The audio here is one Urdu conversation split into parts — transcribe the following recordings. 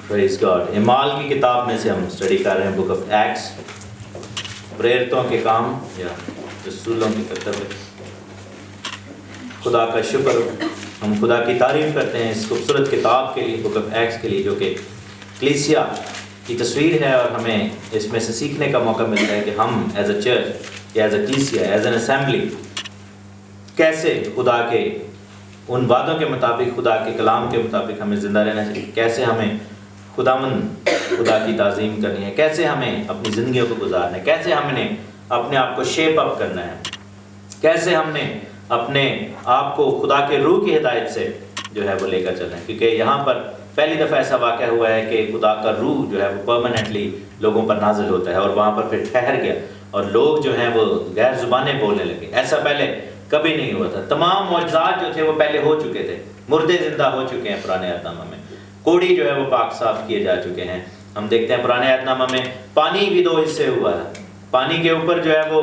پریز گاڈ. اعمال کی کتاب میں سے ہم اسٹڈی کر رہے ہیں بک آف ایکٹس، پریرتوں کے کام یا رسولوں کی کرتب. خدا کا شکر، ہم خدا کی تعریف کرتے ہیں اس خوبصورت کتاب کے لیے، بک آف ایکٹس کے لیے، جو کہ کلیسیا کی تصویر ہے، اور ہمیں اس میں سے سیکھنے کا موقع ملتا ہے کہ ہم ایز اے چرچ یا ایز اے کلیسیا، ایز این اسمبلی کیسے خدا کے ان وعدوں کے مطابق، خدا کے کلام کے مطابق ہمیں زندہ رہنا چاہیے، کیسے ہمیں خدا کی تعظیم کرنی ہے، کیسے ہمیں اپنی زندگیوں کو گزارنا ہے، کیسے ہم نے اپنے آپ کو شیپ اپ کرنا ہے، کیسے ہم نے اپنے آپ کو خدا کے روح کی ہدایت سے جو ہے وہ لے کر چلنا ہے. کیونکہ یہاں پر پہلی دفعہ ایسا واقعہ ہوا ہے کہ خدا کا روح جو ہے وہ پرماننٹلی لوگوں پر نازل ہوتا ہے، اور وہاں پر پھر ٹھہر گیا، اور لوگ جو ہیں وہ غیر زبانیں بولنے لگے. ایسا پہلے کبھی نہیں ہوا تھا. تمام معجزات جو تھے وہ پہلے ہو چکے تھے، مردے زندہ ہو چکے ہیں پرانے عہد نامہ میں، کوڑی جو ہے وہ پاک صاف کیے جا چکے ہیں. ہم دیکھتے ہیں پرانے عہد نامہ میں پانی بھی 2 حصے ہوا ہے. پانی کے اوپر جو ہے وہ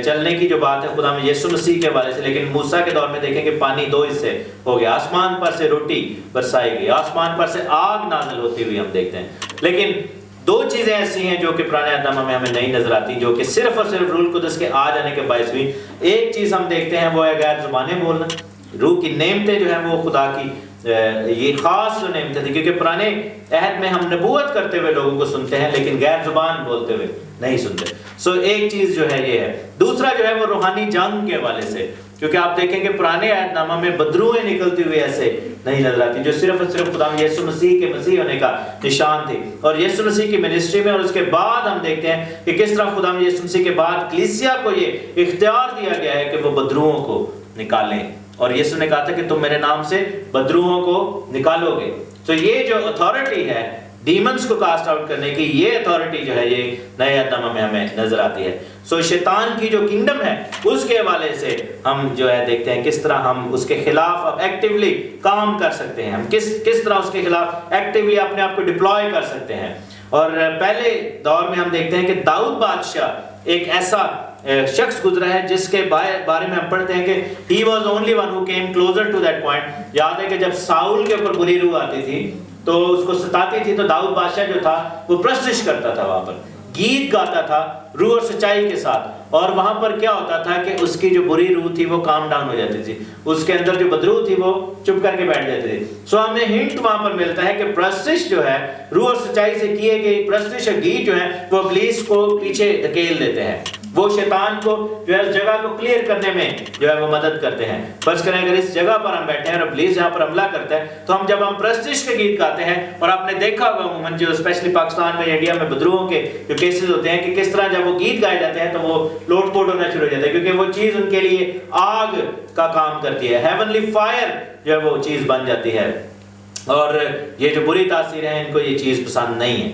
چلنے کی جو بات ہے خدا میں یسوع مسیح کے حوالے سے، لیکن موسیٰ کے دور میں دیکھیں کہ پانی 2 حصے ہو گیا. آسمان پر سے روٹی برسائی گئی، آسمان پر سے آگ نازل ہوتی ہوئی ہم دیکھتے ہیں. لیکن 2 چیزیں ایسی ہیں جو کہ پرانے عہد نامہ میں ہمیں نہیں نظر آتی، جو کہ صرف اور صرف روح القدس کے آ جانے کے باعث ہوئی. ایک چیز ہم دیکھتے ہیں وہ ہے غیر زبانیں بولنا. روح کی نعمتیں جو ہیں وہ خدا کی یہ خاص جو نعمتیں تھیں، کیونکہ پرانے عہد میں ہم نبوت کرتے ہوئے لوگوں کو سنتے ہیں لیکن غیر زبان بولتے ہوئے نہیں سنتے. ایک چیز جو ہے یہ ہے. دوسرا جو ہے وہ روحانی جنگ کے حوالے سے، کیونکہ آپ دیکھیں کہ پرانے عہد نامہ میں بدروہیں نکلتی ہوئی ایسے نہیں نظر آتی، جو صرف اور صرف خدا یسوع مسیح کے مسیح ہونے کا نشان تھی. اور یسوع مسیح کی منسٹری میں، اور اس کے بعد ہم دیکھتے ہیں کہ کس طرح خدا یسوع مسیح کے بعد کلیسیا کو یہ اختیار دیا گیا ہے کہ وہ بدروہوں کو نکالیں. اور یسوع نے کہا تھا کہ تم میرے نام سے بدروہوں کو نکالو گے. تو یہ جو اتھارٹی ہے ڈیمنز کو کاسٹ آؤٹ کرنے کی، یہ اتھارٹی جو ہے یہ نئے عہد نامہ میں ہمیں نظر آتی ہے. شیطان کی جو کنگڈم ہے اس کے حوالے سے ہم جو ہے دیکھتے ہیں کس طرح ہم اس کے خلاف اب ایکٹیولی کام کر سکتے ہیں، ہم کس طرح اس کے خلاف ایکٹیولی اپنے آپ کو ڈپلوائے کر سکتے ہیں. اور پہلے دور میں ہم دیکھتے ہیں کہ داؤد بادشاہ ایک ایسا شخص گزرا ہے جس کے بارے میں ہم پڑھتے ہیں کہ he was the only one who came closer to that point. یاد ہے کہ جب ساؤل کے اوپر بری روح آتی تھی تو اس کو ستاتی تھی، تو داؤد بادشاہ جو تھا وہ پرستش کرتا تھا، وہاں پر گیت گاتا تھا روح اور سچائی کے ساتھ. اور وہاں پر کیا ہوتا تھا کہ اس کی جو بری روح تھی وہ کام ڈاؤن ہو جاتی تھی، اس کے اندر جو بدروح تھی وہ چپ کر کے بیٹھ جاتی تھی. ہمیں ہنٹ وہاں پر ملتا ہے کہ پرستش جو ہے روح اور سچائی سے کیے گئی پرستش اور گیت جو ہے وہ ابلیس کو پیچھے دھکیل دیتے ہیں، وہ شیطان کو جو ہے اس جگہ کو کلیئر کرنے میں جو ہے وہ مدد کرتے ہیں. فرض کریں اگر اس جگہ پر ہم بیٹھے ہیں اور ابلیس یہاں پر حملہ کرتا ہے، تو جب ہم پرستش کے گیت گاتے ہیں، اور آپ نے دیکھا ہوگا عموماً جو اسپیشلی پاکستان میں انڈیا میں بدروہوں کے جو کیسز ہوتے ہیں کہ کس طرح جب وہ گیت گائے جاتے ہیں تو وہ لوٹ پوٹ ہونا شروع ہو جاتا ہے، کیونکہ وہ چیز ان کے لیے آگ کا کام کرتی ہے، ہیونلی فائر جو ہے وہ چیز بن جاتی ہے. اور یہ جو بری تاثیر ہے ان کو یہ چیز پسند نہیں ہے.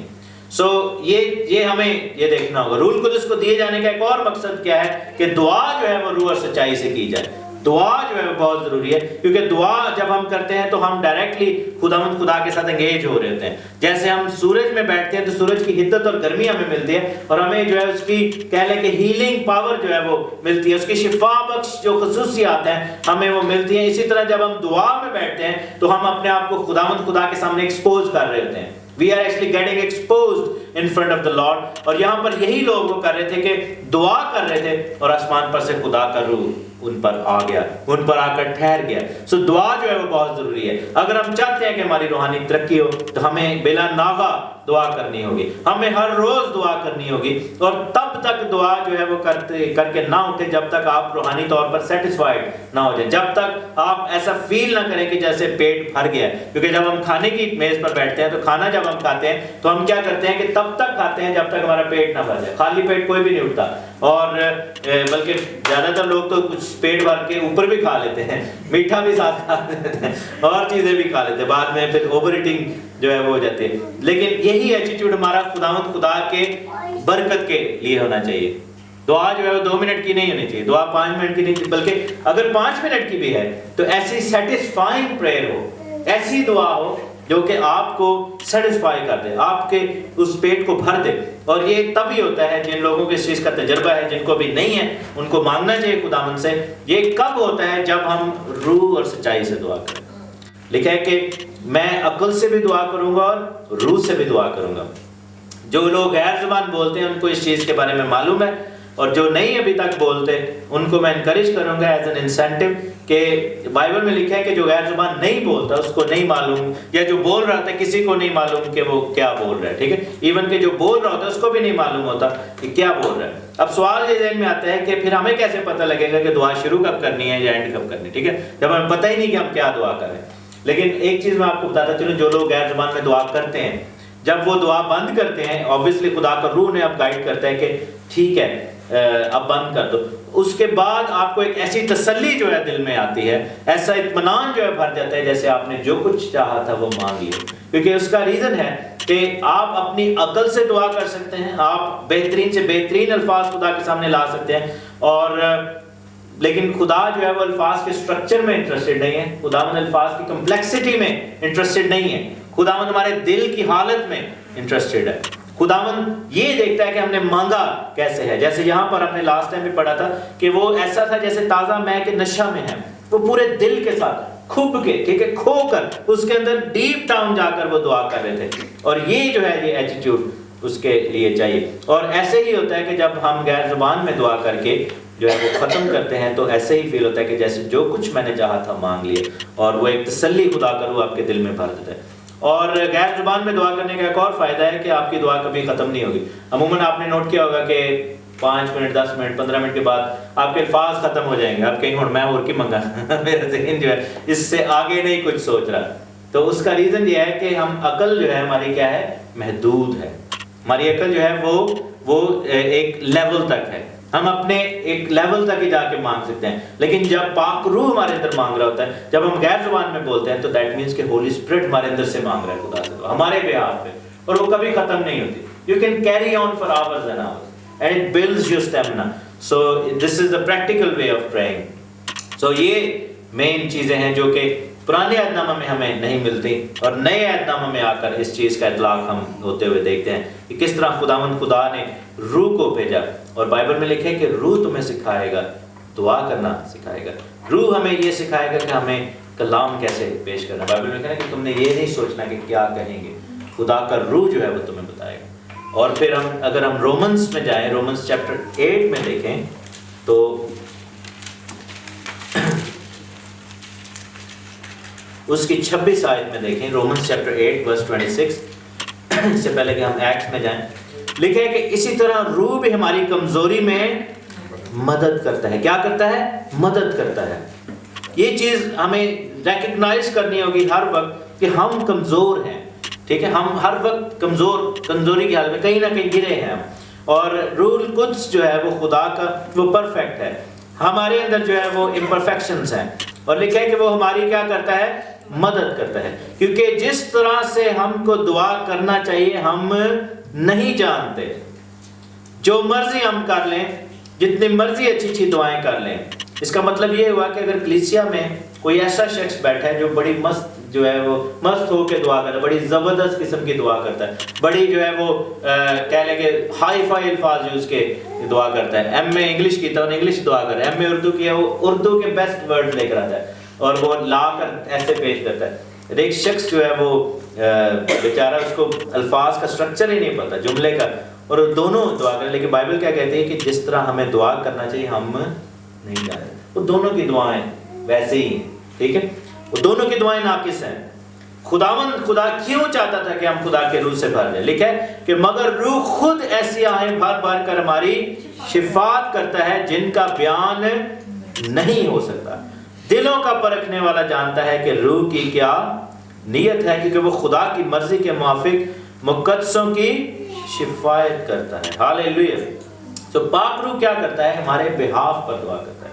یہ ہمیں یہ دیکھنا ہوگا. روح القدس کو دیے جانے کا ایک اور مقصد کیا ہے کہ دعا جو ہے وہ روح اور سچائی سے کی جائے. دعا جو ہے وہ بہت ضروری ہے، کیونکہ دعا جب ہم کرتے ہیں تو ہم ڈائریکٹلی خدا کے ساتھ انگیج ہو رہے ہوتے ہیں. جیسے ہم سورج میں بیٹھتے ہیں تو سورج کی حدت اور گرمی ہمیں ملتی ہے، اور ہمیں جو ہے اس کی کہہ لیں کہ ہیلنگ پاور جو ہے وہ ملتی ہے، اس کی شفا بخش جو خصوصیات ہیں ہمیں وہ ملتی ہیں. اسی طرح جب ہم دعا میں بیٹھتے ہیں تو ہم اپنے آپ کو خدا کے سامنے ایکسپوز کر رہے ہوتے ہیں. We are actually getting exposed in front of the Lord. اور یہاں پر یہی لوگ وہ کر رہے تھے کہ دعا کر رہے تھے، اور آسمان پر سے خدا کا روح ان پر آ گیا، ان پر آ کر ٹھہر گیا. دعا جو ہے وہ بہت ضروری ہے. اگر ہم چاہتے ہیں کہ ہماری روحانی ترقی ہو تو ہمیں بلا ناغہ دعا کرنی ہوگی، ہمیں ہر روز دعا کرنی ہوگی. اور تب تک دعا جو ہے وہ کر کے نہ اٹھے جب تک آپ روحانی طور پر سیٹسفائیڈ نہ ہو جائیں، جب تک آپ ایسا فیل نہ کریں کہ جیسے پیٹ بھر گیا ہے. کیونکہ جب ہم کھانے کی میز پر بیٹھتے ہیں تو کھانا جب ہم کھاتے ہیں تو ہم کیا کرتے ہیں کہ تب تک کھاتے ہیں جب تک ہمارا پیٹ نہ بھر جائے. خالی پیٹ کوئی بھی نہیں اٹھتا، اور بلکہ زیادہ تر لوگ تو کچھ پیٹ بھر کے اوپر بھی کھا لیتے ہیں، میٹھا بھی ساتھ کھا لیتے ہیں، اور چیزیں بھی کھا لیتے ہیں، بعد میں پھر اوور ایٹنگ جو ہے وہ ہو جاتی ہے. لیکن یہی ایٹیٹیوڈ ہمارا خدا کے برکت کے لیے ہونا چاہیے. دعا جو ہے وہ 2 منٹ کی نہیں ہونی چاہیے، دعا 5 منٹ کی نہیں چاہیے، بلکہ اگر 5 منٹ کی بھی ہے تو ایسی سیٹسفائنگ پریئر ہو، ایسی دعا ہو جو کہ آپ کو سیٹسفائی کر دے، آپ کے اس پیٹ کو بھر دے. اور یہ تبھی ہوتا ہے جن لوگوں کو اس چیز کا تجربہ ہے، جن کو بھی نہیں ہے ان کو مانگنا چاہیے خداوند سے. یہ کب ہوتا ہے؟ جب ہم روح اور سچائی سے دعا کریں. لکھا ہے کہ میں عقل سے بھی دعا کروں گا اور روح سے بھی دعا کروں گا. جو لوگ غیر زبان بولتے ہیں ان کو اس چیز کے بارے میں معلوم ہے, اور جو نہیں ابھی تک بولتے ان کو میں انکریج کروں گا ایز این انسینٹو کہ بائبل میں لکھا ہے کہ جو غیر زبان نہیں بولتا اس کو نہیں معلوم, یا جو بول رہا تھا کسی کو نہیں معلوم کہ وہ کیا بول رہا ہے, ٹھیک ہے, ایون کہ جو بول رہا ہوتا ہے اس کو بھی نہیں معلوم ہوتا کہ کیا بول رہا ہے. اب سوال یہ ذہن میں آتا ہے کہ پھر ہمیں کیسے پتہ لگے گا کہ دعا شروع کب کرنی ہے یا اینڈ کب کرنی ہے, ٹھیک ہے, جب ہمیں پتہ ہی نہیں کہ ہم کیا دعا کریں. لیکن ایک چیز میں آپ کو بتاتا چلوں, جو لوگ غیر زبان میں دعا کرتے ہیں جب وہ دعا بند کرتے ہیں, obviously خدا کا روح نے اب گائیڈ کرتا ہے کہ ٹھیک ہے اب بند کر دو, اس کے بعد آپ کو ایک ایسی تسلی جو ہے دل میں آتی ہے, ایسا اطمینان جو ہے بھر جاتا ہے جیسے آپ نے جو کچھ چاہا تھا وہ مانگ لیا. کیونکہ اس کا ریزن ہے کہ آپ اپنی عقل سے دعا کر سکتے ہیں, آپ بہترین سے بہترین الفاظ خدا کے سامنے لا سکتے ہیں, اور لیکن خدا جو ہے وہ الفاظ کے سٹرکچر میں انٹرسٹڈ نہیں ہے, خداوند الفاظ کی کمپلیکسٹی میں انٹرسٹڈ نہیں ہے, خداوند ہمارے دل کی حالت میں انٹرسٹڈ ہے. خداوند یہ دیکھتا ہے کہ ہم نے مانگا کیسے ہے. جیسے یہاں پر ہم نے لاسٹ ٹائم بھی پڑھا تھا کہ وہ ایسا تھا جیسے تازہ مے کے نشہ میں ہے, وہ پورے دل کے ساتھ کھپ کے, ٹھیک ہے, کھو کر اس کے اندر ڈیپ ڈاؤن جا کر وہ دعا کر رہے تھے. اور یہ جو ہے یہ ایٹیٹیوڈ اس کے لیے چاہیے. اور ایسے ہی ہوتا ہے کہ جب ہم غیر زبان میں دعا کر کے جو ہے وہ ختم کرتے ہیں تو ایسے ہی فیل ہوتا ہے کہ جیسے جو کچھ میں نے چاہا تھا مانگ لیے, اور وہ ایک تسلی خدا کا روح آپ کے دل میں بھر دیتا ہے. اور غیر زبان میں دعا کرنے کا ایک اور فائدہ ہے کہ آپ کی دعا کبھی ختم نہیں ہوگی. عموماً آپ نے نوٹ کیا ہوگا کہ 5 منٹ 10 منٹ 15 منٹ کے بعد آپ کے الفاظ ختم ہو جائیں گے, آپ کہیں اور میں اور کی منگا میرا ذہن جو ہے اس سے آگے نہیں کچھ سوچ رہا. تو اس کا ریزن یہ ہے کہ ہم عقل جو ہے ہماری کیا ہے, محدود ہے. ہماری عقل جو ہے وہ ایک لیول تک ہے, ہم اپنے ایک لیول تک ہی جا کے مانگ سکتے ہیں. لیکن جب پاک روح ہمارے اندر مانگ رہا ہوتا ہے, جب ہم غیر زبان میں بولتے ہیں, تو دیٹ مینس کہ ہولی اسپرٹ ہمارے اندر سے مانگ رہا ہے خدا سے ہمارے بیہاف پہ, اور وہ کبھی ختم نہیں ہوتی. You can carry on for hours and hours and it builds your stamina. So this is the practical way of praying. So یہ مین چیزیں ہیں جو کہ پرانے عہد نامہ میں ہمیں نہیں ملتی, اور نئے عہد نامہ میں آ کر اس چیز کا اطلاق ہم ہوتے ہوئے دیکھتے ہیں کہ کس طرح خدا نے روح کو بھیجا. اور بائبل میں لکھے کہ روح تمہیں سکھائے گا, دعا کرنا سکھائے گا. روح ہمیں یہ سکھائے گا کہ ہمیں کلام کیسے پیش کرنا. بائبل میں کہنا کہ تم نے یہ نہیں سوچنا کہ کیا کہیں گے, خدا کا روح جو ہے وہ تمہیں بتائے گا. اور پھر اگر ہم رومنس میں جائیں, رومنس چیپٹر 8 میں دیکھیں تو اس کی 26 آیت میں دیکھیں, رومنس چیپٹر 8 ورس 26. اس سے پہلے کہ ہم ایکٹس میں جائیں, لکھا ہے کہ اسی طرح روح بھی ہماری کمزوری میں مدد کرتا ہے. کیا کرتا ہے؟ مدد کرتا ہے. یہ چیز ہمیں ریکگنائز کرنی ہوگی ہر وقت کہ ہم کمزور ہیں, ٹھیک ہے, ہم ہر وقت کمزوری کی حالت میں کہیں نہ کہیں گرے ہیں ہم. اور روح القدس جو ہے وہ خدا کا وہ پرفیکٹ ہے, ہمارے اندر جو ہے وہ امپرفیکشنز ہیں. اور لکھا ہے کہ وہ ہماری کیا کرتا ہے؟ مدد کرتا ہے. کیونکہ جس طرح سے ہم کو دعا کرنا چاہیے ہم نہیں جانتے. جو مرضی ہم کر لیں, جتنی مرضی اچھی دعائیں کر لیں, اس کا مطلب یہ ہوا کہ اگر کلیسیا میں کوئی ایسا شخص بیٹھا ہے جو بڑی مست ہو کے دعا کرتا ہے, بڑی زبردست قسم کی دعا کرتا ہے, بڑی جو ہے وہ کہہ لیں کہ ہائی فائی الفاظ یوز کے دعا کرتا ہے, ایم اے انگلش کی تو انگلش دعا کرتا ہے, ایم اے اردو کی ہے وہ اردو کے بیسٹ ورڈ لے کر آتا ہے اور وہ لا کر ایسے پیش کرتا ہے. ایک شخص جو ہے وہ بیچارہ اس کو الفاظ کا سٹرکچر ہی نہیں پتا جملے کا, اور دونوں دعا کریں. لیکن بائبل کیا کہتی ہے کہ جس طرح ہمیں دعا کرنا چاہیے ہم نہیں جانتے. وہ دونوں کی دعائیں ویسے ہی ہیں, ٹھیک ہے, وہ دونوں کی دعائیں ناقص ہیں. خدا کیوں چاہتا تھا کہ ہم خدا کے روح سے بھر جائیں؟ لکھا ہے کہ مگر روح خود ایسی آہیں بھر بھر کر ہماری شفاعت کرتا ہے جن کا بیان نہیں ہو سکتا. دلوں کا پرکھنے والا جانتا ہے کہ روح کی کیا نیت ہے, کیونکہ وہ خدا کی مرضی کے موافق مقدسوں کی شفاعت کرتا ہے. ہاللیلویہ. سو پاک روح کیا کرتا ہے؟ ہمارے بہاف پر دعا کرتا ہے.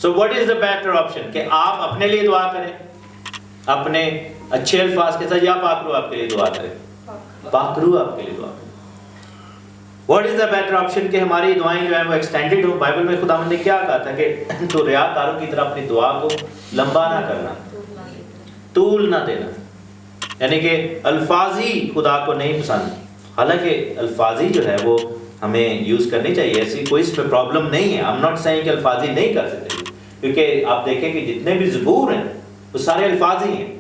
So what is the better option کہ آپ اپنے لیے دعا کریں اپنے اچھے الفاظ کے ساتھ, یا پاک روح آپ کے لیے دعا کرے؟ پاک روح آپ کے لیے دعا کرے. What is the better option کہ ہماری دعائیں جو ہیں وہ ایکسٹینڈڈ ہوں. بائبل میں خداوند نے کیا کہا تھا کہ تو ریاکاروں کی طرح اپنی دعا کو لمبا نہ کرنا, طول نہ دینا. یعنی کہ الفاظی خدا کو نہیں پسند. حالانکہ الفاظی جو ہے وہ ہمیں یوز کرنی چاہیے, ایسی کوئی اس پہ پرابلم نہیں ہے. I'm not saying کہ الفاظی نہیں کر سکتے, کیونکہ آپ دیکھیں کہ جتنے بھی زبور ہیں وہ سارے الفاظی ہیں.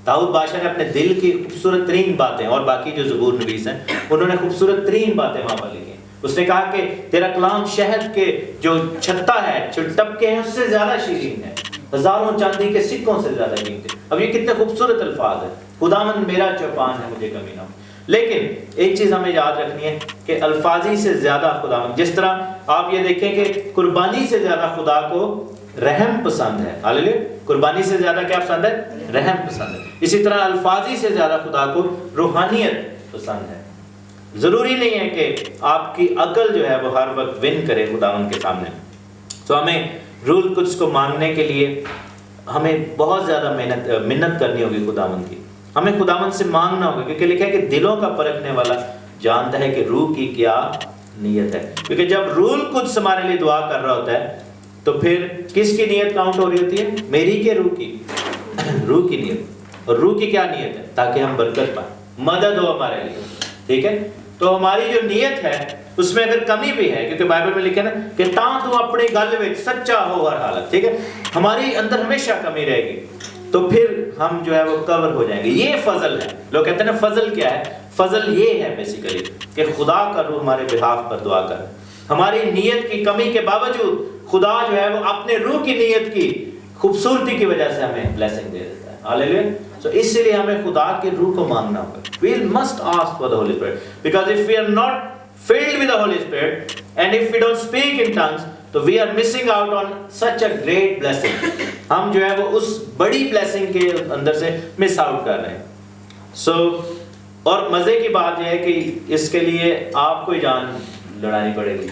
داؤد بادشاہ نے اپنے دل کی خوبصورت ترین باتیں، اور باقی جو زبور نویس ہیں انہوں نے خوبصورت ترین باتیں وہاں پر لکھی ہیں۔ اس نے کہا کہ تیرا کلام شہد کے جو چھتا ہے، جو ٹپکے ہیں، اس سے زیادہ شیرین ہے، ہزاروں چاندی کے سکوں سے زیادہ قیمتی۔ اب یہ کتنے خوبصورت الفاظ ہیں، خداوند میرا چوپان ہے، مجھے کمی نہ ہو۔ لیکن ایک چیز ہمیں یاد رکھنی ہے کہ الفاظی سے زیادہ خداوند، جس طرح آپ یہ دیکھیں کہ قربانی سے زیادہ خدا کو رحم پسند ہے، ہاللیلویا، قربانی سے زیادہ کیا پسند ہے؟ رحم پسند ہے۔ اسی طرح الفاظی سے زیادہ خدا کو روحانیت پسند ہے۔ ضروری نہیں ہے کہ آپ کی عقل جو ہے وہ ہر وقت ون کرے خداوند کے سامنے۔ تو ہمیں روح القدس کو مانگنے کے لیے ہمیں بہت زیادہ منت کرنی ہوگی خداوند کی، ہمیں خداوند سے مانگنا ہوگا، کیونکہ لکھا ہے کہ دلوں کا پرکھنے والا جانتا ہے کہ روح کی کیا نیت ہے۔ کیونکہ جب روح القدس ہمارے لیے دعا کر رہا ہوتا ہے تو پھر کس کی نیت کاؤنٹ ہو رہی ہوتی ہے؟ میری کہ روح کی؟ روح کی نیت۔ اور روح کی کیا نیت ہے؟ تاکہ ہم برکت پائیں، مدد ہو ہمارے لیے، ٹھیک ہے؟ تو ہماری جو نیت ہے اس میں اگر کمی بھی ہے، کیونکہ بائبل میں لکھا ہے نا کہ تاں تو اپنی گل وچ سچا ہو ہر حالت، ٹھیک ہے؟ ہماری اندر ہمیشہ کمی رہے گی تو پھر ہم جو ہے وہ کور ہو جائیں گے۔ یہ فضل ہے۔ لوگ کہتے ہیں نا فضل کیا ہے؟ فضل یہ ہے بیسیکلی کہ خدا کا روح ہمارے بہاف پر دعا کرے۔ ہماری نیت کی کمی کے باوجود خدا جو ہے وہ اپنے روح کی نیت کی خوبصورتی کی وجہ سے ہمیں بلیسنگ دے دیتا ہے، ہاللیلویا۔ So اس لیے ہمیں خدا کے روح کو مانگنا ہوگا۔ We must ask for the Holy Spirit, because if we are not filled with the Holy Spirit and if we don't speak in tongues, تو we are missing out on such a great blessing۔ ہم جو ہے وہ اس بڑی blessing کے اندر سے مس آؤٹ کر رہے ہیں۔ اور مزے کی بات یہ ہے کہ اس کے لیے آپ کو ہی جان لڑانی پڑے گی۔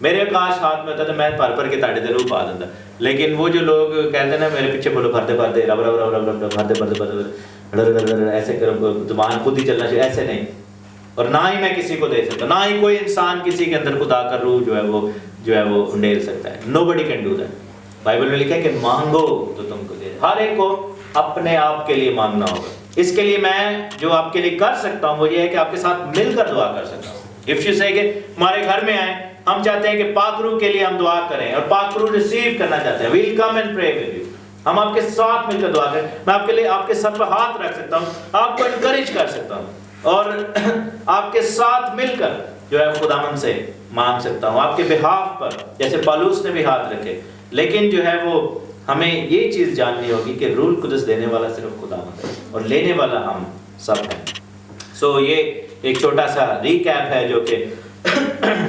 میرے کاش ہاتھ میں ہوتا تو میں پر کے تاڑے دے روح پا دیتا، لیکن وہ جو لوگ کہتے ہیں نا میرے پیچھے بولو بھرتے بھرتے رب رب رب رب رب بھرتے ایسے کرو، زبان خود ہی چلنا چاہیے، ایسے نہیں۔ اور نہ ہی میں کسی کو دے سکتا، نہ ہی کوئی انسان کسی کے اندر خدا کا روح جو ہے وہ انڈیل سکتا ہے۔ Nobody can do that۔ Bible میں لکھا ہے کہ مانگو تو تم کو دے۔ ہر ایک کو اپنے آپ کے لیے مانگنا ہوگا۔ اس کے لیے میں جو آپ کے لیے کر سکتا ہوں وہ یہ ہے کہ آپ کے ساتھ مل کر دعا کر سکتا ہوں۔ If you say کہ ہمارے گھر میں آئیں، ہم چاہتے ہیں کہ پاک روح کے لیے ہم دعا کریں اور پاک روح ریسیو کرنا چاہتے ہیں، we'll come and pray with you۔ ہم آپ کے ساتھ مل کر دعا کریں، میں آپ کے لیے آپ کے سر پر ہاتھ رکھ سکتا ہوں، آپ کو انکریج کر سکتا ہوں اور آپ کے ساتھ مل کر جو ہے خداوند سے مانگ سکتا ہوں آپ کے بہاف پر، جیسے پالوس نے بھی ہاتھ رکھے۔ لیکن جو ہے وہ ہمیں یہ چیز جاننی ہوگی کہ روح القدس دینے والا صرف خداوند ہے اور لینے والا ہم سب ہیں۔ یہ ایک چھوٹا سا ریکیپ ہے جو کہ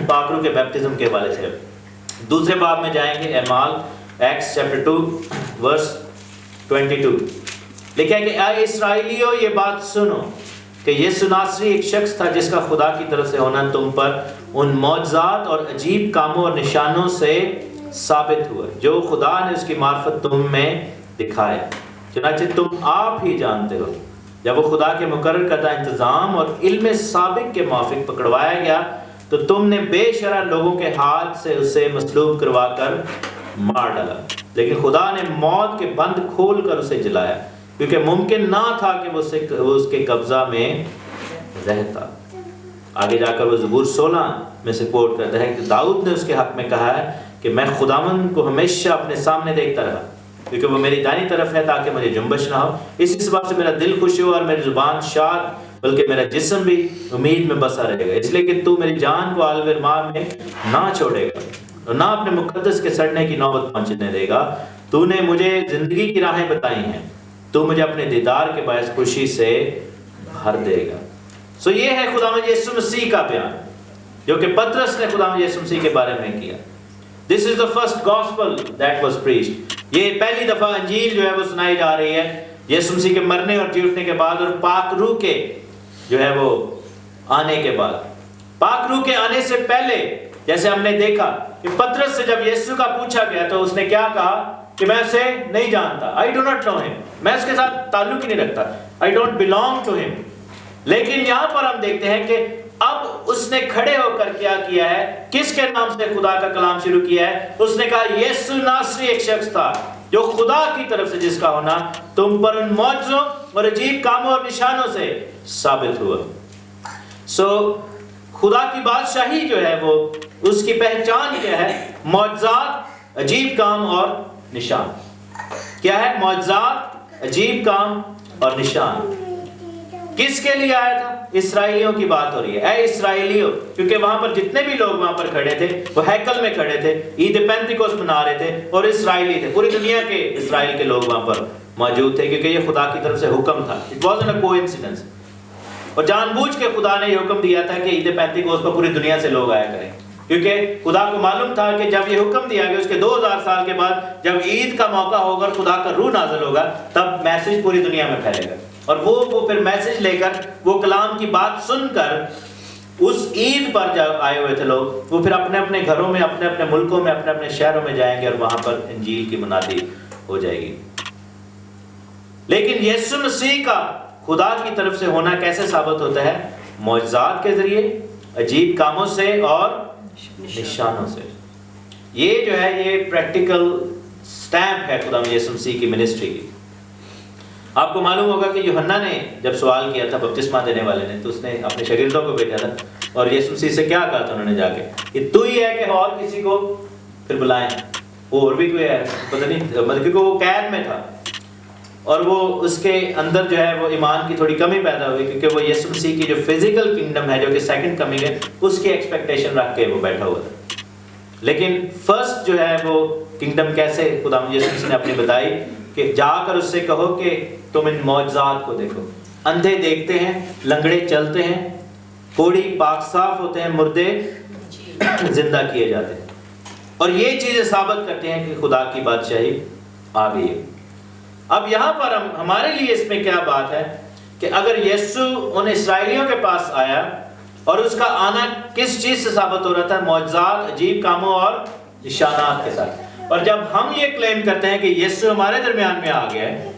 پاک روح کے بیپٹزم کے حوالے سے۔ دوسرے باب میں جائیں گے، اعمال ایکس چیپٹر 2 ورس 22، لکھا ہے کہ اے اسرائیلیو یہ بات سنو کہ یسوع ناصری ایک شخص تھا جس کا خدا کی طرف سے ہونا تم پر ان معجزات اور عجیب کاموں اور نشانوں سے ثابت ہوا جو خدا نے اس کی معرفت تم میں دکھائے، چنانچہ تم آپ ہی جانتے ہو۔ جب وہ خدا کے مقرر کردہ انتظام اور علم سابق کے موافق پکڑوایا گیا تو تم نے بے شرح لوگوں کے ہاتھ سے اسے مصلوب کروا کر مار ڈالا، لیکن خدا نے موت کے بند کھول کر اسے جلایا، کیونکہ ممکن نہ تھا کہ وہ اس کے قبضہ میں رہتا۔ آگے جا کر وہ زبور 16 میں سے کوٹ کرتا ہے کہ داؤد نے اس کے حق میں کہا ہے کہ میں خداوند کو ہمیشہ اپنے سامنے دیکھتا رہا، کیونکہ وہ میری دائیں طرف ہے تاکہ مجھے جنبش نہ ہو۔ اس سبب سے میرا دل خوش ہو اور میری زبان شاد، بلکہ میرا جسم بھی امید میں بسا رہے گا، اس لیے کہ تو میری جان کو عالم ارمان میں نہ چھوڑے گا اور نہ اپنے مقدس کے سڑنے کی نوبت پہنچنے دے گا۔ تو نے مجھے زندگی کی راہیں بتائی ہیں، تو مجھے اپنے دیدار کے باعث خوشی سے بھر دے گا۔ یہ ہے خداوند یسوع مسیح کا بیان جو کہ پطرس نے خداوند یسوع مسیح کے بارے میں کیا۔ This is the first gospel that was preached۔ یہ پہلی دفعہ انجیل جو ہے وہ سنائی جا رہی ہے یسوع مسیح کے مرنے اور جی اٹھنے کے بعد اور پاک روح کے جو ہے وہ آنے کے بعد۔ پاک روح کے آنے سے پہلے جیسے ہم نے دیکھا کہ پطرس سے جب یسوع کا پوچھا گیا تو اس نے کیا کہا کہ میں اسے نہیں جانتا، I do not know him، میں اس کے ساتھ تعلق ہی نہیں رکھتا، I don't belong to him۔ لیکن یہاں پر ہم دیکھتے ہیں کہ اب اس نے کھڑے ہو کر کیا کیا ہے، کس کے نام سے خدا کا کلام شروع کیا ہے؟ اس نے کہا یسوع ناصری ایک شخص تھا جو خدا کی طرف سے جس کا ہونا تم پر ان معجزوں اور عجیب کاموں اور نشانوں سے ثابت ہوا۔ خدا کی بادشاہی جو ہے وہ اس کی پہچان کیا ہے؟ معجزات، عجیب کام اور نشان۔ کیا ہے؟ معجزات، عجیب کام اور نشان۔ کس کے لیے آیا تھا؟ اسرائیلیوں کی بات ہو رہی ہے۔ اے اسرائیلیوں، کیونکہ وہاں پر جتنے بھی لوگ وہاں پر کھڑے تھے وہ ہیکل میں کھڑے تھے، عید پینتیکوست منا رہے تھے، اور اسرائیلی تھے، پوری دنیا کے اسرائیل کے لوگ وہاں پر موجود تھے، کیونکہ یہ خدا کی طرف سے حکم تھا۔ It wasn't a coincidence۔ اور جان بوجھ کے خدا نے یہ حکم دیا تھا کہ عید پینتیکوست پر پوری دنیا سے لوگ آیا کریں، کیونکہ خدا کو معلوم تھا کہ جب یہ حکم دیا گیا اس کے 2000 سال کے بعد جب عید کا موقع ہوگا اور خدا کا روح نازل ہوگا، تب میسج پوری دنیا میں پھیلے گا، اور وہ پھر میسج لے کر، وہ کلام کی بات سن کر اس عید پر جب آئے ہوئے تھے لوگ، وہ پھر اپنے اپنے گھروں میں، اپنے اپنے ملکوں میں، اپنے اپنے شہروں میں جائیں گے اور وہاں پر انجیل کی منادی ہو جائے گی۔ لیکن یسوع مسیح کا خدا کی طرف سے ہونا کیسے ثابت ہوتا ہے؟ معجزات کے ذریعے، عجیب کاموں سے اور نشانوں سے۔ یہ جو ہے یہ پریکٹیکل سٹیمپ ہے خدا یسوع مسیح کی منسٹری کی۔ آپ کو معلوم ہوگا کہ یوحنا نے جب سوال کیا تھا بپتسمہ دینے والے نے، تو اس نے اپنے شاگردوں کو بھیجا تھا اور یسوع مسیح سے کیا کہا تھا انہوں نے جا کے کہ تو ہی ہے کہ اور کسی کو پھر بلائیں؟ وہ اور بھی کوئی ہے پتہ نہیں، مطلب کیونکہ وہ قید میں تھا اور وہ اس کے اندر جو ہے وہ ایمان کی تھوڑی کمی پیدا ہوئی، کیونکہ وہ یسوع مسیح کی جو فزیکل کنگڈم ہے جو کہ سیکنڈ کمنگ ہے اس کی ایکسپیکٹیشن رکھ کے وہ بیٹھا ہوا تھا۔ لیکن فرسٹ جو ہے وہ کنگڈم کیسے خدا یسوع مسیح نے اپنی بتائی کہ جا کر اس سے کہو کہ تم ان معجزات کو دیکھو، اندھے دیکھتے ہیں، لنگڑے چلتے ہیں، کوڑی پاک صاف ہوتے ہیں، مردے زندہ کیے جاتے ہیں، اور یہ چیزیں ثابت کرتے ہیں کہ خدا کی بادشاہی آ گئی ہے۔ اب یہاں پر ہمارے لیے اس میں کیا بات ہے کہ اگر یسوع ان اسرائیلیوں کے پاس آیا اور اس کا آنا کس چیز سے ثابت ہو رہا تھا؟ معجزات، عجیب کاموں اور نشانات کے ساتھ۔ اور جب ہم یہ کلیم کرتے ہیں کہ یسوع ہمارے درمیان میں آ گیا ہے،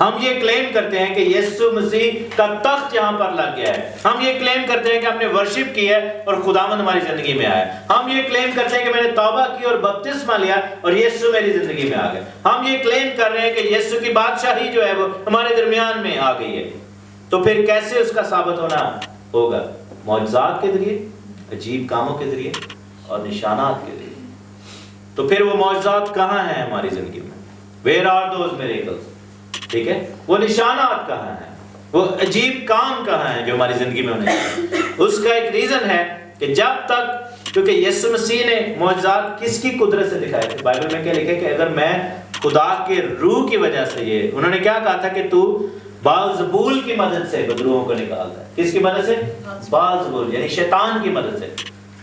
ہم یہ کلیم کرتے ہیں کہ یسوع مسیح کا تخت یہاں پر لگ گیا ہے، ہم یہ کلیم کرتے ہیں کہ ہم نے ورشپ کی ہے اور خداوند ہماری زندگی میں آیا، ہم یہ کلیم کرتے ہیں کہ میں نے توبہ کی اور بپتسمہ لیا اور یسوع میری زندگی میں آ گیا، ہم یہ کلیم کر رہے ہیں کہ یسوع کی بادشاہی جو ہے وہ ہمارے درمیان میں آ گئی ہے، تو پھر کیسے اس کا ثابت ہونا ہوگا؟ معجزات کے ذریعے، عجیب کاموں کے ذریعے اور نشانات کے ذریعے۔ تو پھر وہ معجزات کہاں ہیں ہماری زندگی میں؟ Where are those miracles؟ ٹھیک ہے، وہ نشانات کہاں ہیں، وہ عجیب کام کہاں ہیں جو ہماری زندگی میں ہونے چاہیے؟ اس کا ایک ریزن ہے کہ جب تک، کیونکہ یسوع مسیح نے معجزات کس کی قدرت سے دکھائے تھے؟ بائبل میں کیا لکھا ہے کہ اگر میں خدا کے روح کی وجہ سے، یہ انہوں نے کیا کہا تھا کہ تو بال-زبول کی مدد سے بدروحوں کو نکالتا ہے۔ کس کی مدد سے؟ بال-زبول، یعنی شیطان کی مدد سے۔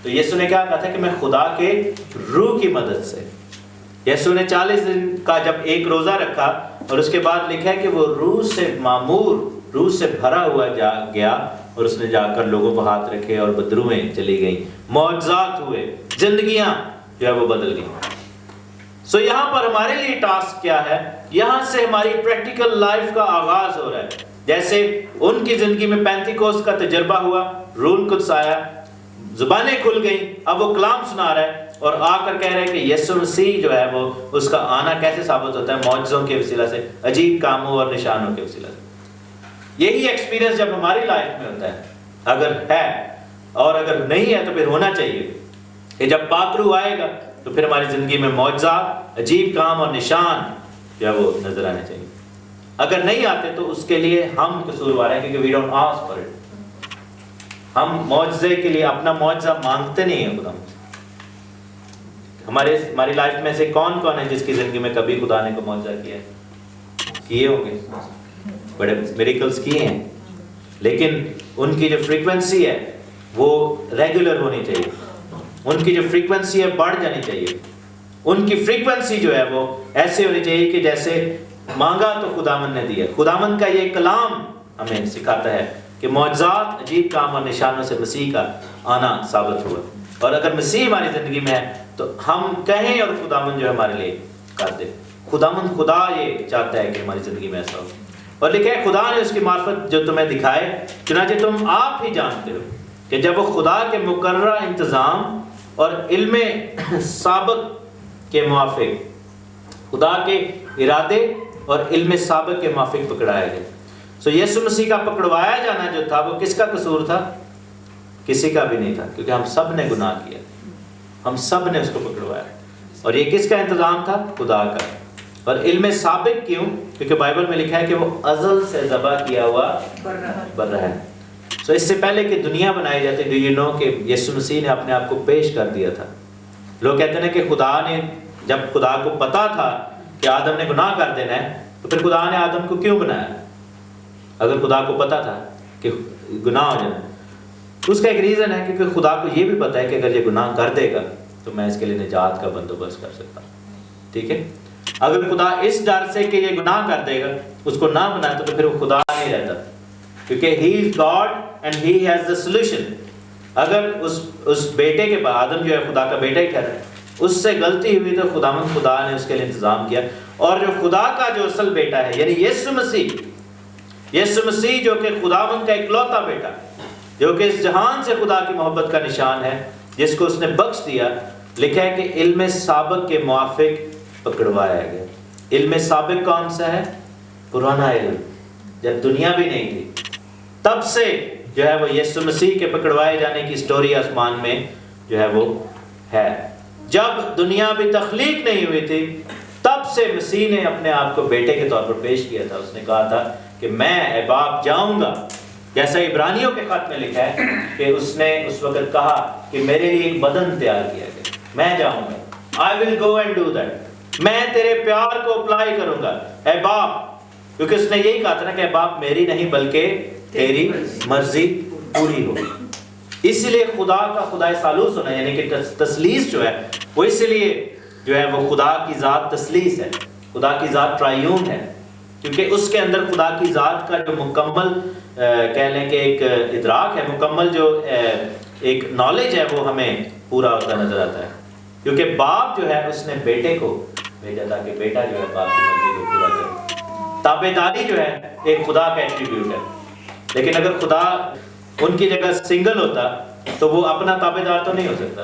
تو یسوع نے کیا کہا تھا کہ میں خدا کے روح کی مدد سے۔ یسوع نے 40 دن کا جب ایک روزہ رکھا اور اس کے بعد لکھا ہے کہ وہ روح سے معمور، روح سے بھرا ہوا جا گیا اور اس نے جا کر لوگوں کو ہاتھ رکھے اور بدروہیں چلی گئیں، معجزات ہوئے، زندگیاں جو ہے وہ بدل گئیں۔ سو یہاں پر ہمارے لیے ٹاسک کیا ہے؟ یہاں سے ہماری پریکٹیکل لائف کا آغاز ہو رہا ہے۔ جیسے ان کی زندگی میں پینتیکوست کا تجربہ ہوا، روح القدس آیا، زبانیں کھل گئیں، اب وہ کلام سنا رہا ہے اور آ کر کہہ رہے ہیں کہ یسوع مسیح جو ہے وہ اس کا آنا کیسے ثابت ہوتا ہے؟ معجزوں کے وسیلہ سے، عجیب کاموں اور نشانوں کے وسیلہ سے۔ یہی ایکسپیرینس جب ہماری لائف میں ہوتا ہے، اگر ہے اور اگر نہیں ہے تو پھر ہونا چاہیے کہ جب پاک روح آئے گا تو پھر ہماری زندگی میں معجزات، عجیب کام اور نشان جو ہے وہ نظر آنے چاہیے۔ اگر نہیں آتے تو اس کے لیے ہم قصوروار ہیں، کیونکہ we don't ask for it. ہم معجزے کے لیے اپنا معجزہ مانگتے نہیں ہیں خدا سے۔ ہماری لائف میں سے کون کون ہے جس کی زندگی میں کبھی خدا نے کو معجزہ کیا ہے؟ کیے ہوں گے، بڑے میریکلز کیے ہیں، لیکن ان کی جو فریکوینسی ہے وہ ریگولر ہونی چاہیے، ان کی جو فریکوینسی ہے بڑھ جانی چاہیے، ان کی فریکوینسی جو ہے وہ ایسے ہونی چاہیے کہ جیسے مانگا تو خداوند نے دیا۔ خداوند کا یہ کلام ہمیں سکھاتا ہے کہ معجزات، عجیب کام اور نشانوں سے مسیح کا آنا ثابت ہوا، اور اگر مسیح ہماری زندگی میں ہے تو ہم کہیں اور خداوند جو ہمارے لیے کر دے۔ خداوند خدا یہ چاہتا ہے کہ ہماری زندگی میں ایسا ہو، اور لکھا ہے خدا نے اس کی معرفت جو تمہیں دکھائے، چنانچہ تم آپ ہی جانتے ہو کہ جب وہ خدا کے مقررہ انتظام اور علم سابق کے موافق، خدا کے ارادے اور علم سابق کے موافق پکڑایا گیا۔ سو یسوع مسیح کا پکڑوایا جانا جو تھا وہ کس کا قصور تھا؟ کسی کا بھی نہیں تھا، کیونکہ ہم سب نے گناہ کیا، ہم سب نے اس کو پکڑوایا، اور یہ کس کا انتظام تھا؟ خدا کا۔ اور علم سابق کیوں؟ کیونکہ بائبل میں لکھا ہے کہ وہ ازل سے ذبح کیا ہوا برہ ہے. سو اس سے پہلے کہ دنیا بنائی جاتی، ڈو یو نو کہ یسوع مسیح نے اپنے آپ کو پیش کر دیا تھا. لوگ کہتے ہیں کہ خدا نے، جب خدا کو پتا تھا کہ آدم نے گناہ کر دینا ہے، تو پھر خدا نے آدم کو کیوں بنایا؟ اگر خدا کو پتا تھا کہ گناہ ہو جانا، تو اس کا ایک ریزن ہے کیونکہ خدا کو یہ بھی پتا ہے کہ اگر یہ گناہ کر دے گا تو میں اس کے لیے نجات کا بندوبست کر سکتا ہوں. ٹھیک ہے، اگر خدا اس ڈر سے کہ یہ گناہ کر دے گا اس کو نہ بناتا تو پھر وہ خدا نہیں رہتا، کیونکہ he is God and he has the solution. اگر اس بیٹے کے بعد، آدم جو ہے خدا کا بیٹا ہی ٹھہرا ہے، اس سے غلطی ہوئی تو خدا نے اس کے لیے انتظام کیا. اور جو خدا کا جو اصل بیٹا ہے یعنی یسوع مسیح جو کہ خداوند کا اکلوتا بیٹا، جو کہ اس جہان سے خدا کی محبت کا نشان ہے، جس کو اس نے بخش دیا، لکھا ہے کہ علم سابق کے موافق پکڑوایا گیا. علم سابق کون سا ہے؟ پرانا علم، جب دنیا بھی نہیں تھی تب سے جو ہے وہ یسوع مسیح کے پکڑوائے جانے کی سٹوری آسمان میں جو ہے وہ ہے. جب دنیا بھی تخلیق نہیں ہوئی تھی تب سے مسیح نے اپنے آپ کو بیٹے کے طور پر پیش کیا تھا. اس نے کہا تھا کہ میں اے باپ جاؤں گا، جیسا عبرانیوں کے خط میں لکھا ہے کہ اس نے اس وقت کہا کہ میرے لیے ایک بدن تیار کیا گیا، میں جاؤں گا، I will go and do that. میں تیرے پیار کو اپلائی کروں گا اے باپ، کیونکہ اس نے یہی کہا تھا نا کہ اے باپ میری نہیں بلکہ تیری مرضی پوری ہو. اسی لیے خدا کا خدا ثالوث ہونا یعنی کہ تثلیث جو ہے وہ اس لیے جو ہے وہ خدا کی ذات تثلیث ہے، خدا کی ذات ٹرائیون ہے، کیونکہ اس کے اندر خدا کی ذات کا جو مکمل کہہ لیں کہ ایک ادراک ہے، مکمل جو ایک نالج ہے وہ ہمیں پورا ہوتا نظر آتا ہے. کیونکہ باپ جو ہے اس نے بیٹے کو بھیجا تاکہ بیٹا جو ہے باپ کی مرضی کو پورا کرے. تابعداری جو ہے ایک خدا کا ایٹریبیوٹ ہے، لیکن اگر خدا ان کی جگہ سنگل ہوتا تو وہ اپنا تابعدار تو نہیں ہو سکتا،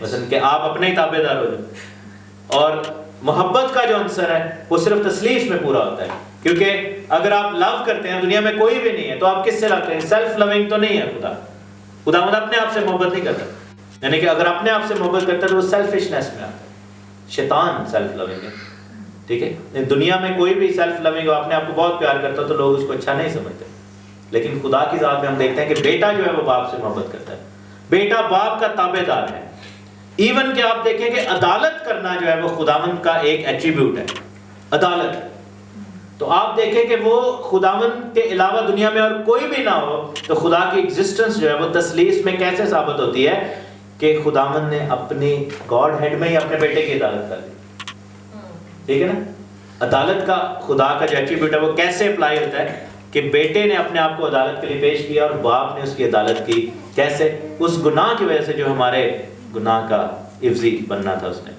مثلا کہ آپ اپنے ہی تابعدار ہو جائیں. اور محبت کا جو عنصر ہے وہ صرف تثلیث میں پورا ہوتا ہے، کیونکہ اگر آپ لو کرتے ہیں، دنیا میں کوئی بھی نہیں ہے تو آپ کس سے لو کریں؟ سیلف لونگ تو نہیں ہے خدا اپنے آپ سے محبت نہیں کرتا. یعنی کہ اگر اپنے آپ سے محبت کرتا ہے تو وہ سیلفشنس میں آتا ہے. شیطان سیلف لونگ ہے. ٹھیک ہے، دنیا میں کوئی بھی سیلف لونگ ہو، اپنے آپ کو بہت پیار کرتا تو لوگ اس کو اچھا نہیں سمجھتے. لیکن خدا کی ذات میں ہم دیکھتے ہیں کہ بیٹا جو ہے وہ باپ سے محبت کرتا ہے، بیٹا باپ کا تابعدار ہے. ایون کہ آپ دیکھیں کہ عدالت کرنا جو ہے وہ خداوند کا ایک ایٹریبیوٹ ہے، عدالت. تو آپ دیکھیں کہ وہ خداوند کے علاوہ دنیا میں اور کوئی بھی نہ ہو تو خدا کی ایگزسٹنس جو ہے وہ تثلیث میں کیسے ثابت ہوتی ہے کہ خداوند نے اپنی گاڈ ہیڈ میں ہی اپنے بیٹے کی عدالت کر دی. ٹھیک ہے نا، عدالت کا خدا کا جو ایٹریبیوٹ ہے وہ کیسے اپلائی ہوتا ہے کہ بیٹے نے اپنے آپ کو عدالت کے لیے پیش کیا اور باپ نے اس کی عدالت کی. کیسے؟ اس گناہ کی وجہ سے جو ہمارے گناہ کا عوضی بننا تھا اس نے.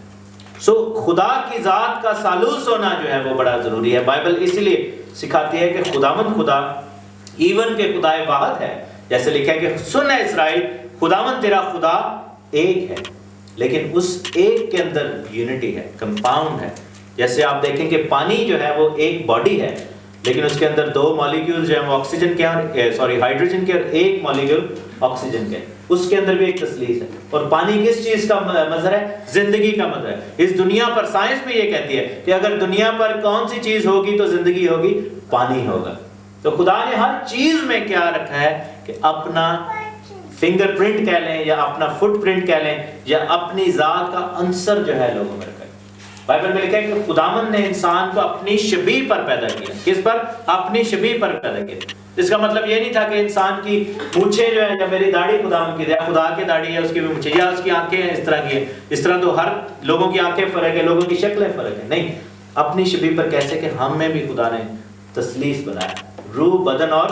سو خدا کی ذات کا ثالوث ہونا جو ہے وہ بڑا ضروری ہے. بائبل اسی لیے سکھاتی ہے کہ خداوند خدا ایون کہ خدا واحد ہے. جیسے لکھا ہے کہ سن اے اسرائیل، خداوند تیرا خدا ایک ہے، لیکن اس ایک کے اندر یونٹی ہے، کمپاؤنڈ ہے. جیسے آپ دیکھیں کہ پانی جو ہے وہ ایک باڈی ہے، لیکن اس کے اندر دو مالیکیول جو ہیں وہ آکسیجن کے اور ہائیڈروجن کے، اور ایک مالیکیول آکسیجن کے. اس کے اندر بھی ایک تثلیث ہے. اور پانی کس چیز کا مظہر ہے؟ زندگی کا مظہر ہے. اس دنیا پر سائنس بھی یہ کہتی ہے کہ اگر دنیا پر کون سی چیز ہوگی تو زندگی ہوگی، پانی ہوگا. تو خدا نے ہر چیز میں کیا رکھا ہے کہ اپنا فنگر پرنٹ کہہ لیں یا اپنا فٹ پرنٹ کہہ لیں یا اپنی ذات کا عنصر جو ہے لوگوں میں رکھا ہے. بائبل میں لکھا ہے کہ خداوند نے انسان کو اپنی شبیہ پر پیدا کیا. کس پر؟ اپنی شبیہ پر پیدا کیا. اس کا مطلب یہ نہیں تھا کہ انسان کی مونچھیں جو ہے، یا میری داڑھی خداوند کی ہے، خدا کی داڑھی ہے اس کی بھی مونچھیں، یا اس کی آنکھیں ہیں اس طرح کی ہے. اس طرح تو ہر لوگوں کی آنکھیں فرق ہے، لوگوں کی شکلیں فرق ہے. نہیں، اپنی شبیہ پر کیسے کہ ہم میں بھی خدا نے تثلیث بنایا، روح بدن اور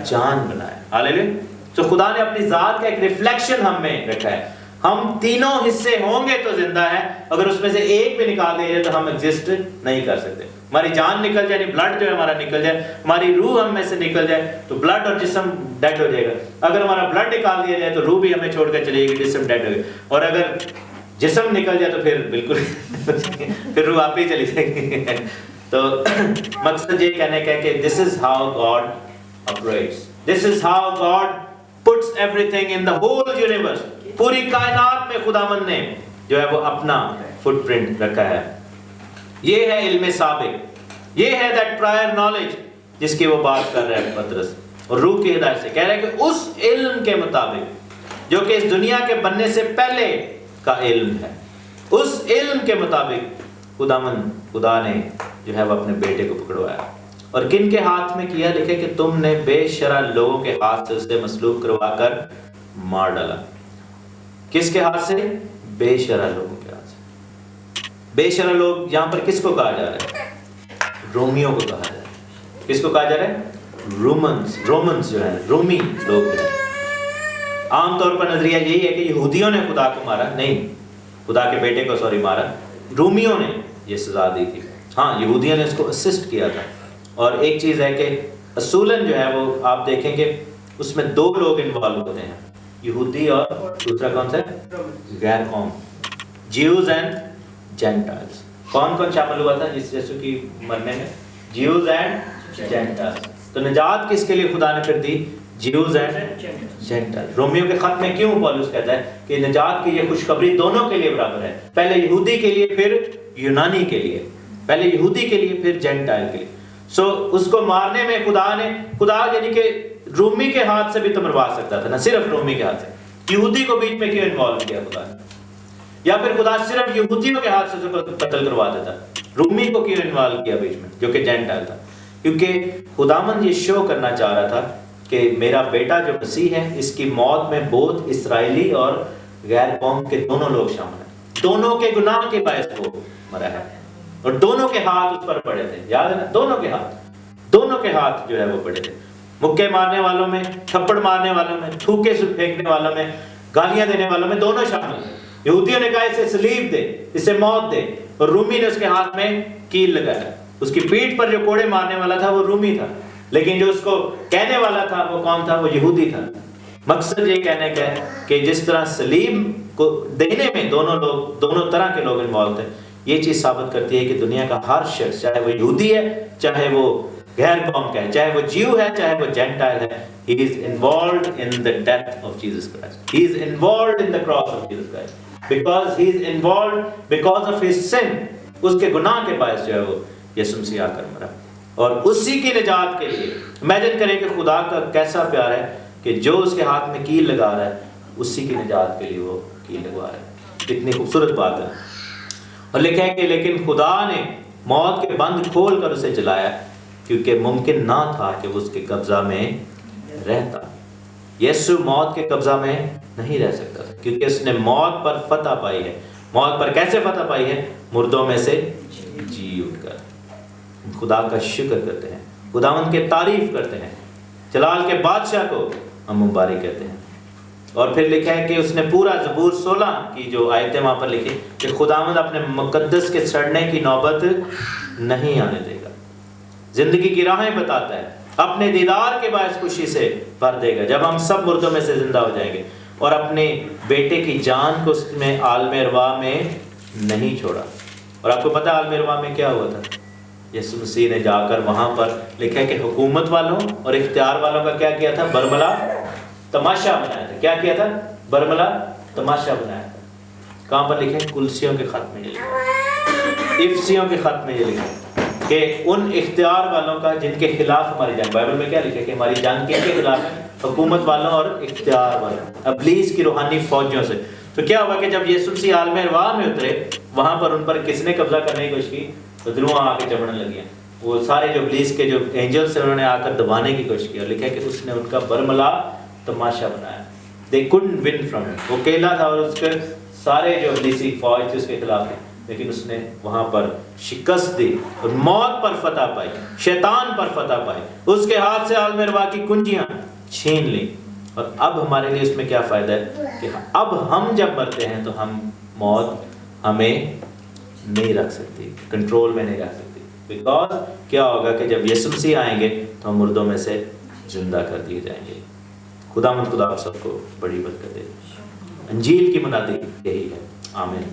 جان بنایا. ہاللیلویا. تو خدا نے اپنی ذات کا ایک ریفلیکشن ہم میں رکھا ہے. ہم تینوں حصے ہوں گے تو زندہ ہے، اگر اس میں سے ایک بھی نکال دیا جائے تو ہم ایگزسٹ نہیں کر سکتے. ہماری جان نکل جائے، یعنی بلڈ جو ہے ہمارا نکل جائے، ہماری روح ہم میں سے نکل جائے تو بلڈ اور جسم ڈیڈ ہو جائے گا. اگر ہمارا بلڈ نکال دیا جائے تو روح بھی ہمیں چھوڑ کر چلے گی، جسم ڈیڈ ہو گا. اور اگر جسم نکل جائے تو پھر بالکل پھر روح آپ ہی چلی جائے گی. تو مقصد یہ کہنے کا ہے کہ this is how God operates. This is how God puts everything in the whole universe. پوری کائنات میں خداوند نے جو ہے وہ اپنا فٹ پرنٹ رکھا ہے. یہ ہے علم سابق، یہ ہے that prior knowledge جس کی وہ بات کر رہا ہے پطرس، اور روح کی ہدایت سے کہہ رہا ہے کہ اس علم کے مطابق جو کہ اس دنیا کے بننے سے پہلے کا علم ہے، اس علم کے مطابق خدا نے جو ہے وہ اپنے بیٹے کو پکڑوایا، اور کن کے ہاتھ میں کیا؟ لکھے کہ تم نے بے شرح لوگوں کے ہاتھ سے اسے مصلوب کروا کر مار ڈالا۔ کس کے ہاتھ سے؟ بے شرح لوگوں کے ہاتھ سے۔ بے شرح لوگ یہاں پر کس کو کہا جا رہا ہے؟ رومیوں کو کہا جا رہا ہے۔ کس کو کہا جا رہا ہے؟ رومنز جو ہے، رومی لوگ جو ہیں۔ عام طور پر نظریہ یہی ہے کہ یہودیوں نے خدا کو مارا، نہیں، خدا کے بیٹے کو مارا، رومیوں نے یہ سزا دی تھی۔ ہاں، یہودیوں نے اس کو اسسٹ کیا تھا۔ اور ایک چیز ہے کہ اصولاً جو ہے وہ آپ دیکھیں کہ اس میں دو لوگ انوالو ہوتے ہیں، یہودی اور دوسرا کون سا ہے؟ غیر قوم، جیوز اینڈ جینٹائلز۔ کون کون شامل ہوا تھا جس یسوع کی مرنے میں؟ Jews and Gentiles. تو نجات کس کے لیے خدا نے پھر دی؟ Jews and gentile. رومیوں کے خط میں کیوں پولس کہتا ہے کہ نجات کی یہ خوشخبری دونوں کے لیے برابر ہے، پہلے یہودی کے لیے پھر یونانی کے لیے، پہلے یہودی کے لیے پھر جینٹائل کے لیے۔ اس کو مارنے میں خدا یعنی کہ رومی کے ہاتھ سے بھی تو مروا سکتا تھا، نہ صرف رومی کے ہاتھ سے۔ یہودی کو بیچ میں کیوں انوالو کیا خدا نے؟ یا پھر خدا صرف یہودیوں کے ہاتھ سے قتل کروا دیتا، رومی کو کیوں انوالو کیا بیچ میں جو کہ جینٹائل تھا؟ کیونکہ خداوند یہ شو کرنا چاہ رہا تھا کہ میرا بیٹا جو مسیح ہے، اس کی موت میں بہت اسرائیلی اور غیر قوم کے دونوں لوگ شامل ہیں، دونوں کے گناہ کے باعث وہ مرا ہے، اور دونوں کے ہاتھ اس پر پڑے تھے، یاد ہے نا؟ دونوں کے ہاتھ جو ہے وہ پڑے تھے، مکے مارنے والوں میں، تھپڑ مارنے والوں میں، تھوکے سے پھینکنے والوں میں، گالیاں دینے والوں میں دونوں شامل ہیں۔ یہودیوں نے کہا اسے صلیب دے، اسے موت دے، اور رومی نے اس کے ہاتھ میں کیل لگایا۔ اس کی پیٹھ پر جو کوڑے مارنے والا تھا وہ رومی تھا، لیکن جو اس کو کہنے والا تھا وہ کون تھا؟ وہ یہودی تھا۔ مقصد یہ کہنے کا ہے کہ جس طرح صلیب کو دینے میں دونوں طرح کے لوگ انوالو تھے، یہ چیز ثابت کرتی ہے کہ دنیا کا ہر شخص، چاہے وہ یہودی ہے، چاہے وہ غیر قوم کا ہے، چاہے وہ جیو ہے، چاہے وہ جینٹائل ہے، he is involved in the death of Jesus Christ. He is involved in the cross of Jesus Christ. Because he is involved because of his sin. اس کے گناہ کے باعث جو ہے وہ یسوع مسیح آ کر مرا، اور اسی کی نجات کے لیے امیجن کریں کہ خدا کا کیسا پیار ہے کہ جو اس کے ہاتھ میں کیل لگا رہا ہے، اسی کی نجات کے لیے وہ کیل لگوا رہا ہے۔ کتنی خوبصورت بات ہے۔ اور لکھا ہے کہ لیکن خدا نے موت کے بند کھول کر اسے جلایا، کیونکہ ممکن نہ تھا کہ وہ اس کے قبضہ میں رہتا۔ یسوع موت کے قبضہ میں نہیں رہ سکتا تھا، کیونکہ اس نے موت پر فتح پائی ہے۔ موت پر کیسے فتح پائی ہے؟ مردوں میں سے جی اٹھ کر۔ خدا کا شکر کرتے ہیں، خداوند کی تعریف کرتے ہیں، جلال کے بادشاہ کو ہم مبارک کہتے ہیں۔ اور پھر لکھا ہے کہ اس نے پورا زبور 16 کی جو آیتیں وہاں پر لکھی کہ خداوند اپنے مقدس کے سڑنے کی نوبت نہیں آنے دے گا، زندگی کی راہیں بتاتا ہے، اپنے دیدار کے باعث خوشی سے بھر دے گا جب ہم سب مردوں میں سے زندہ ہو جائیں گے، اور اپنے بیٹے کی جان کو اس میں عالم ارواح میں نہیں چھوڑا۔ اور آپ کو پتہ عالم ارواح میں کیا ہوا تھا؟ یسوع مسیح نے جا کر وہاں پر لکھا ہے کہ حکومت والوں اور اختیار والوں کا کیا کیا تھا؟ برملا تماشا بنایا تھا۔ کیا کیا تھا؟ برملا تماشا بنایا تھا۔ کہاں پر لکھا ہے؟ کلسیوں کے خط میں یہ لکھا، افسیوں کے خط میں یہ لکھا کہ ان اختیار والوں کا جن کے خلاف ہماری جنگ، بائبل میں کیا لکھا ہے کہ ہماری جنگ کن کے خلاف ہے؟ حکومت والوں اور اختیار والوں، ابلیس کی روحانی فوجوں سے۔ تو کیا ہوا کہ جب یسوع مسیح عالم ارواح میں اترے، وہاں پر ان پر کس نے قبضہ کرنے کی کوشش کی؟ بدروہاں آ کے چمڑنے لگی ہیں، وہ سارے جو ابلیس کے جو اینجلس ہیں انہوں نے آ کر دبانے کی کوشش کی، اور لکھا ہے کہ اس نے ان کا برملا تماشا بنایا۔ They couldn't win from him۔ وہ اکیلا تھا اور اس کے سارے جو ابلیسی فوج تھی اس کے خلاف تھی، لیکن اس نے وہاں پر شکست دی اور موت پر فتح پائی، شیطان پر فتح پائی، اس کے ہاتھ سے عالم ارواح کی کنجیاں چھین لی۔ اور اب ہمارے لیے اس میں کیا فائدہ ہے کہ اب ہم جب مرتے ہیں تو ہم موت ہمیں نہیں رکھ سکتی، کنٹرول میں نہیں رکھ سکتی، بیکاز کیا ہوگا کہ جب یسوع مسیح آئیں گے تو ہم مردوں میں سے زندہ کر دیے جائیں گے۔ خدا آپ سب کو بڑی برکت دے۔ انجیل کی منادی یہی ہے۔ آمین۔